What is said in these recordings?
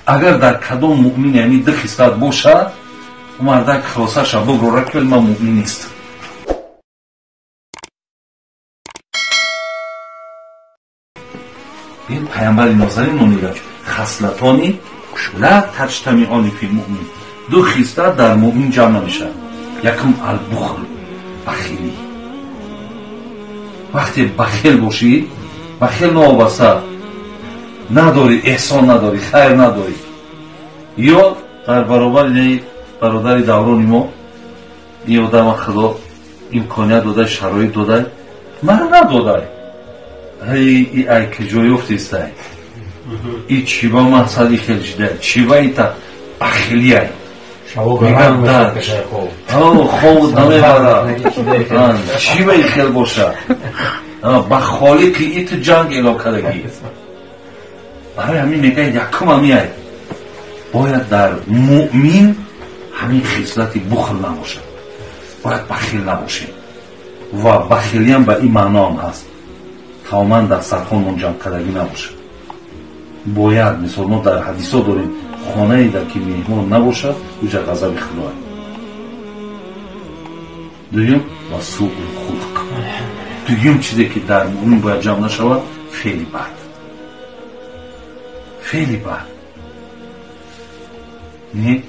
اگر در کدام مؤمن یعنی ده خصلت باشه مردک خلاصش بگو رکل من مؤمن نیست. این پیامبر نازنین نمیگه خصلتانی لا تجتمعان فی المؤمن. دو خصلت در مؤمن جمع نمیشه. یکم البخل، بخیلی. وقتی بخیل باشی، بخیل نوابسته نداری، احسان نداری، خیر نداری، یا در برابر برادر دوران ما این آدم خدا امکانیت داده، شرایط داده، من نداده، ای که جای افتیسته ای چیبا محصدی خیلی جده، چیبا ای تا بخیلی ای میگم در خواب نمیبره چیبا ای خیلی باشه بخالی که ای تو جنگ اعلام کردگی. برای همین میگه یکم همی ای باید در مؤمن همین خصلت بخل نباشه، باید بخیل نباشه و بخیلی هم به این معنا هم هست تماما در سرخان منجم کردگی نباشه. باید مثال ما در حدیث ها داریم خانه ای در که مهمان نباشه اوجا غضب خدای. دویم و سوء الخلق. دویم چیزی که در مؤمن باید جمع نشود فعلی بد. فعلی بد نه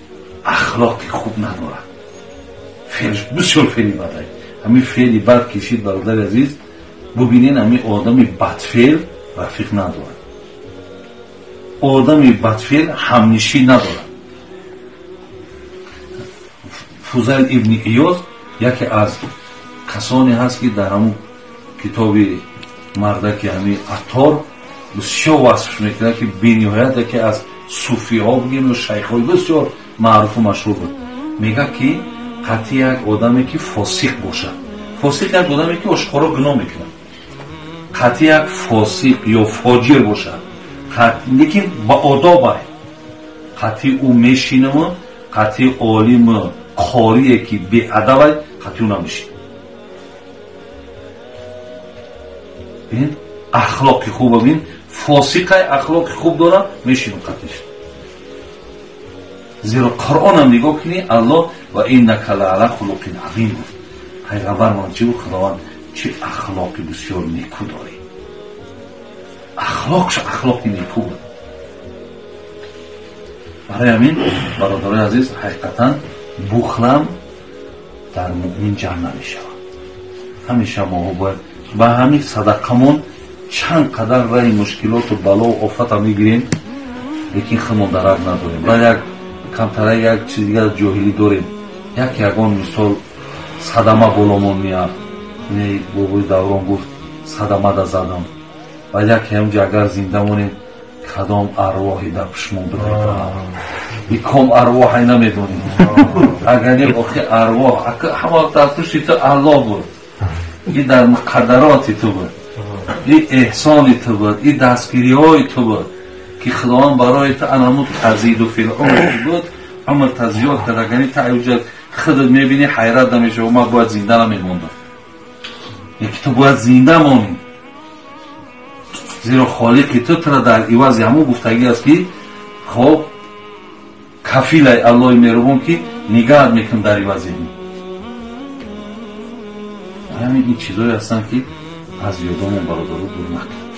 اخلاقی خوب ندارد، فعلش بسیار فعلی بده. همین فعلی بد کشید برادر عزیز ببینین همین آدمی بدفعل رفیق ندارد، آدمی بدفعل همنشین ندارد. فضیل ابن عیاض یکی از کسانی هست که در همون کتاب مردک همین عطار بسیار وصفش میکنه که بی‌نهایت یکی از صوفی ها بگیم و شیخ های بسیار معروف و مشهور بود. میگه که قطعی یک آدمی که فاسق باشد، فاسق یک آدمی که آشکارا گناه میکنه، قطعی یک فاسق یا فاجر باشد لیکن با آداب قطعی او میشینه، قطعی عالم قاریه که بی ادب قطعی او نمیشین. بین اخلاقی خوب بین فاسق اخلاقی خوب داره میشین قطعیش. زیرا قرآن هم نگاه کنی الله و اینک لعلی خلق عظیم گفت. پیغمبر ما چی بود؟ خداوند چه اخلاقی بسیار نیکو داری. اخلاقی نیکو بود. برای همین برادرای عزیز حقیقتا بخلم در مؤمن جمع نمیشه. همیشه ما باید با همین صدقمون چند قدر رای مشکلات و بلا و آفت هم میگیریم لیکن خمون درد نداریم. و یک کمتره یک چیز دیگر جاهلی داریم، یکان مثال صدمه بالامون میاد. بابای دوران گفت صدمه دا زدم و یکی همجا اگر زنده مونیم کدام ارواحی در پشمون بدهید کم ارواحی نمیدونیم. اگر یک آخی ارواح همه در پشتی تو الله بود، این در مقدراتی تو بود، این احسانی تو بود، این دستگیری های تو بود که خداوند برای تو انمود تزید و فیلعون بود اما تزیاد کرد. اگر این تعیوجت خودت میبینی حیرت نمیشه و ما باید زنده نمیموندم. یکی تو باید زنده مونی زیرا خالقی تو تر در عوض همون گفتگی است که خب کفیل الله مهربان که نگاه میکن در عوض همین این چیزایی هستن که از یادمون برادر رو دور نکن.